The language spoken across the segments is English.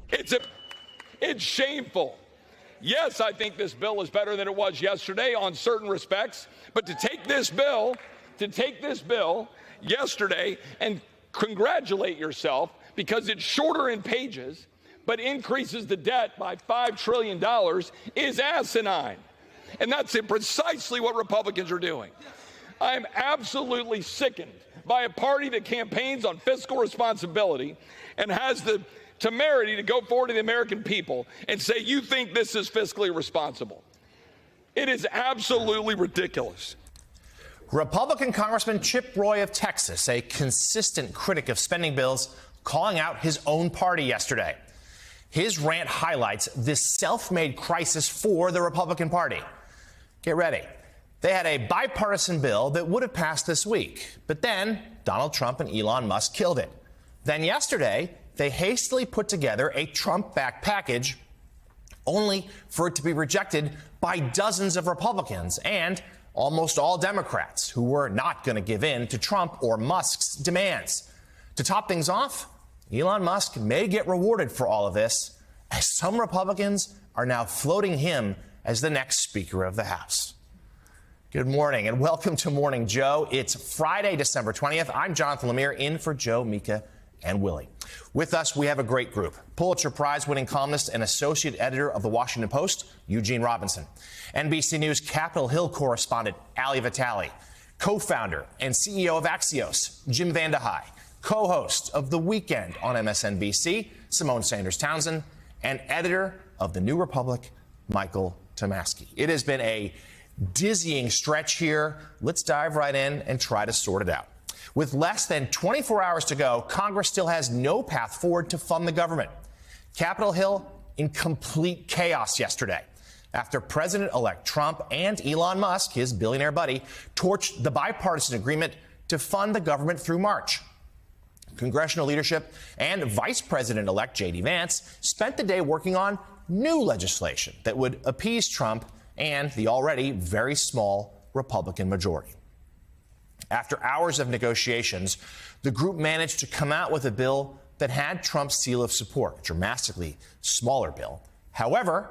It's shameful. Yes, I think this bill is better than it was yesterday on certain respects, but to take this bill yesterday and congratulate yourself because it's shorter in pages but increases the debt by $5 trillion is asinine. And that's precisely what Republicans are doing. I am absolutely sickened by a party that campaigns on fiscal responsibility and has the temerity to go forward to the American people and say, you think this is fiscally responsible. It is absolutely ridiculous. Republican Congressman Chip Roy of Texas, a consistent critic of spending bills, calling out his own party yesterday. His rant highlights this self-made crisis for the Republican Party. Get ready. They had a bipartisan bill that would have passed this week, but then Donald Trump and Elon Musk killed it. Then yesterday, they hastily put together a Trump-backed package only for it to be rejected by dozens of Republicans and almost all Democrats who were not going to give in to Trump or Musk's demands. To top things off, Elon Musk may get rewarded for all of this, as some Republicans are now floating him as the next Speaker of the House. Good morning and welcome to Morning Joe. It's Friday, December 20th. I'm Jonathan Lemire in for Joe, Mika, and Willie. With us, we have a great group. Pulitzer Prize-winning columnist and associate editor of The Washington Post, Eugene Robinson. NBC News Capitol Hill correspondent, Ali Vitale. Co-founder and CEO of Axios, Jim VandeHei. Co-host of The Weekend on MSNBC, Simone Sanders-Townsend. And editor of The New Republic, Michael Tomasky. It has been a dizzying stretch here. Let's dive right in and try to sort it out. With less than 24 hours to go, Congress still has no path forward to fund the government. Capitol Hill in complete chaos yesterday after President-elect Trump and Elon Musk, his billionaire buddy, torched the bipartisan agreement to fund the government through March. Congressional leadership and Vice President-elect J.D. Vance spent the day working on new legislation that would appease Trump and the already very small Republican majority. After hours of negotiations, the group managed to come out with a bill that had Trump's seal of support, a dramatically smaller bill. However,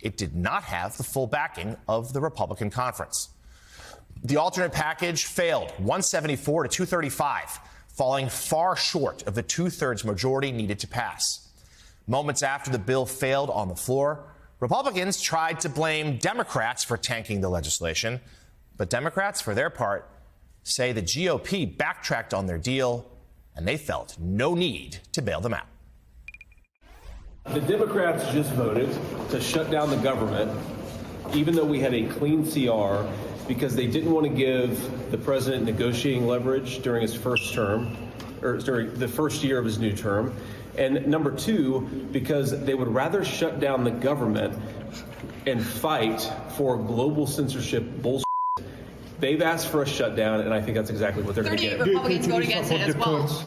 it did not have the full backing of the Republican conference. The alternate package failed 174 to 235, falling far short of the two-thirds majority needed to pass. Moments after the bill failed on the floor, Republicans tried to blame Democrats for tanking the legislation, but Democrats, for their part, say the GOP backtracked on their deal and they felt no need to bail them out. The Democrats just voted to shut down the government, even though we had a clean CR, because they didn't want to give the president negotiating leverage during his first term, or during the first year of his new term. And number two, because they would rather shut down the government and fight for global censorship bullshit. They've asked for a shutdown, and I think that's exactly what they're going to get. 38 Republicans voted against it as well.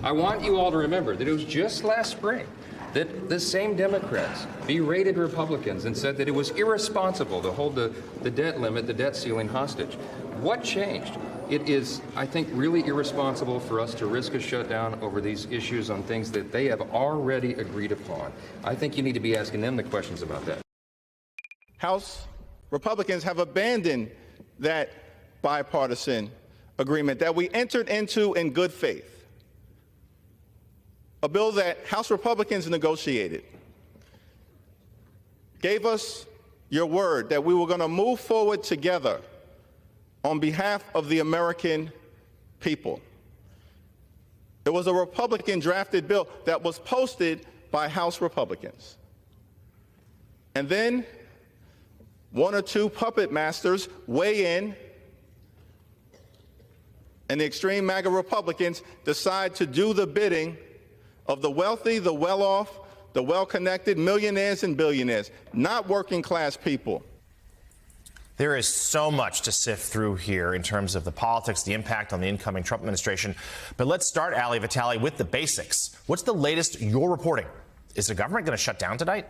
I want you all to remember that it was just last spring that the same Democrats berated Republicans and said that it was irresponsible to hold the debt limit, the debt ceiling hostage. What changed? It is, I think, really irresponsible for us to risk a shutdown over these issues on things that they have already agreed upon. I think you need to be asking them the questions about that. House Republicans have abandoned that bipartisan agreement that we entered into in good faith. A bill that House Republicans negotiated gave us your word that we were going to move forward together on behalf of the American people. It was a Republican drafted bill that was posted by House Republicans. And then one or two puppet masters weigh in, and the extreme MAGA Republicans decide to do the bidding of the wealthy, the well-off, the well-connected, millionaires and billionaires, not working-class people. There is so much to sift through here in terms of the politics, the impact on the incoming Trump administration. But let's start, Ali Vitale, with the basics. What's the latest you're reporting? Is the government going to shut down tonight?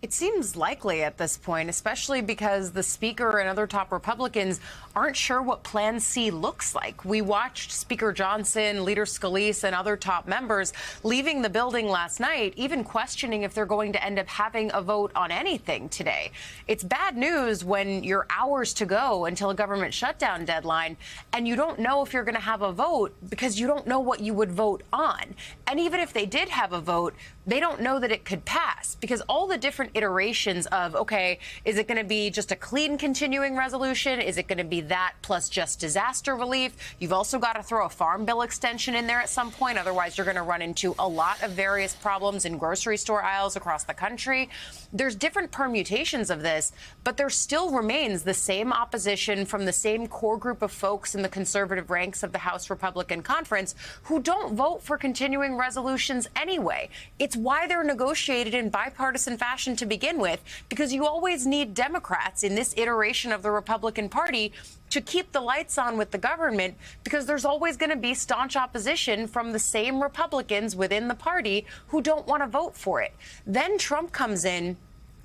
It seems likely at this point, especially because the Speaker and other top Republicans aren't sure what Plan C looks like. We watched Speaker Johnson, Leader Scalise, and other top members leaving the building last night, even questioning if they're going to end up having a vote on anything today. It's bad news when you're hours to go until a government shutdown deadline, and you don't know if you're going to have a vote because you don't know what you would vote on. And even if they did have a vote, they don't know that it could pass because all the different iterations of, okay, is it going to be just a clean continuing resolution? Is it going to be that plus just disaster relief? You've also got to throw a farm bill extension in there at some point. Otherwise, you're going to run into a lot of various problems in grocery store aisles across the country. There's different permutations of this, but there still remains the same opposition from the same core group of folks in the conservative ranks of the House Republican Conference who don't vote for continuing resolutions anyway. It's why they're negotiated in bipartisan fashion to begin with, because you always need Democrats in this iteration of the Republican Party to keep the lights on with the government, because there's always going to be staunch opposition from the same Republicans within the party who don't want to vote for it. Then Trump comes in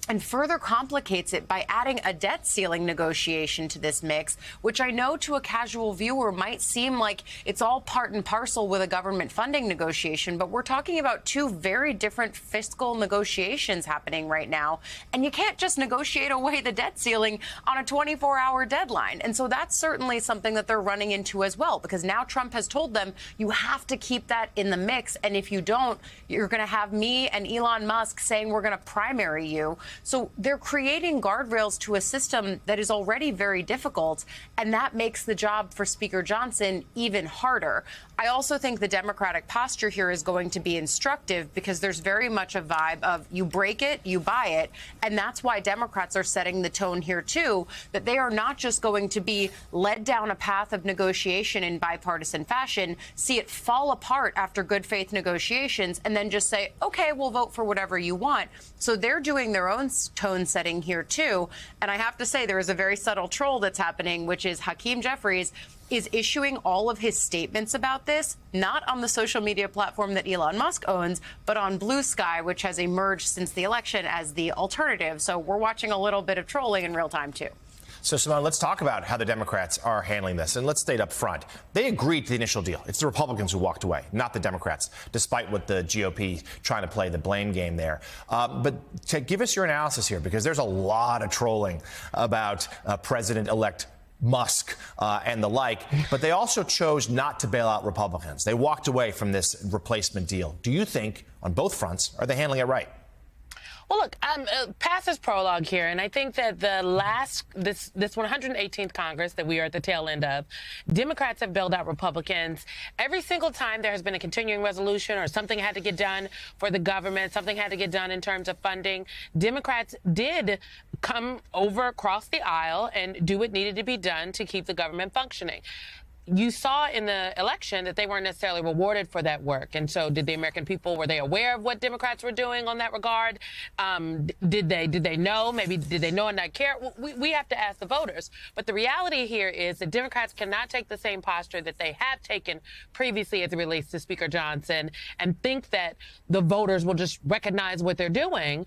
and further complicates it by adding a debt ceiling negotiation to this mix, which I know to a casual viewer might seem like it's all part and parcel with a government funding negotiation, but we're talking about two very different fiscal negotiations happening right now, and you can't just negotiate away the debt ceiling on a 24-hour deadline. And so that's certainly something that they're running into as well, because now Trump has told them you have to keep that in the mix, and if you don't, you're going to have me and Elon Musk saying we're going to primary you. So they're creating guardrails to a system that is already very difficult, and that makes the job for Speaker Johnson even harder. I also think the Democratic posture here is going to be instructive because there's very much a vibe of you break it, you buy it. And that's why Democrats are setting the tone here, too, that they are not just going to be led down a path of negotiation in bipartisan fashion, see it fall apart after good faith negotiations, and then just say, OK, we'll vote for whatever you want. So they're doing their own tone setting here, too. And I have to say there is a very subtle troll that's happening, which is Hakeem Jeffries is issuing all of his statements about this, not on the social media platform that Elon Musk owns, but on Blue Sky, which has emerged since the election as the alternative. So we're watching a little bit of trolling in real time, too. So, Simone, let's talk about how the Democrats are handling this. And let's state up front, they agreed to the initial deal. It's the Republicans who walked away, not the Democrats, despite what the GOP trying to play the blame game there. But to give us your analysis here, because there's a lot of trolling about President-elect Musk and the like, but they also chose not to bail out Republicans. They walked away from this replacement deal. Do you think, on both fronts, are they handling it right? Well, look, past is prologue here, and I think that this 118th Congress that we are at the tail end of, Democrats have bailed out Republicans. Every single time there has been a continuing resolution or something had to get done for the government, something had to get done in terms of funding, Democrats did come over across the aisle and do what needed to be done to keep the government functioning. You saw in the election that they weren't necessarily rewarded for that work. And so did the American people, were they aware of what Democrats were doing on that regard? Did they know? Maybe did they know and not care? We have to ask the voters. But the reality here is that Democrats cannot take the same posture that they have taken previously as it relates to Speaker Johnson and think that the voters will just recognize what they're doing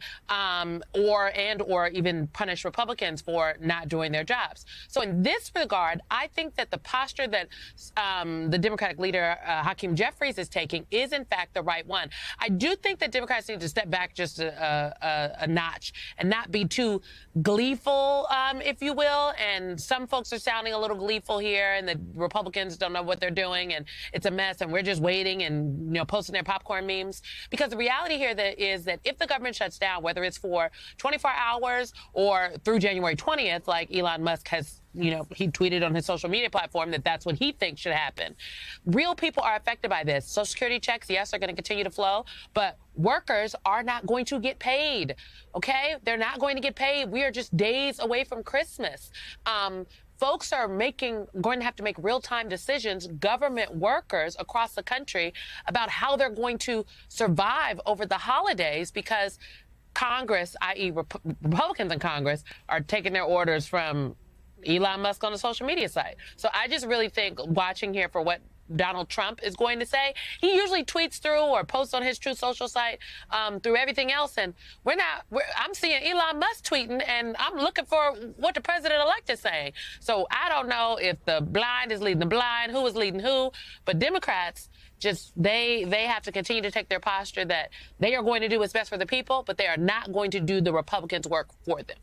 or even punish Republicans for not doing their jobs. So in this regard, I think that the posture that the Democratic leader, Hakeem Jeffries, is taking is, in fact, the right one. I do think that Democrats need to step back just a notch and not be too gleeful, if you will. And some folks are sounding a little gleeful here, and the Republicans don't know what they're doing, and it's a mess, and we're just waiting and posting their popcorn memes. Because the reality here is that if the government shuts down, whether it's for 24 hours or through January 20th, like Elon Musk has he tweeted on his social media platform that that's what he thinks should happen. Real people are affected by this. Social Security checks, yes, are going to continue to flow, but workers are not going to get paid, okay? They're not going to get paid. We are just days away from Christmas. Folks are going to have to make real-time decisions, government workers across the country, about how they're going to survive over the holidays because Congress, i.e. Republicans in Congress, are taking their orders from Elon Musk on the social media site. So I just really think watching here for what Donald Trump is going to say. He usually tweets through or posts on his Truth Social site through everything else. And I'm seeing Elon Musk tweeting, and I'm looking for what the president-elect is saying. So I don't know if the blind is leading the blind, who is leading who, but Democrats they have to continue to take their posture that they are going to do what's best for the people, but they are not going to do the Republicans' work for them.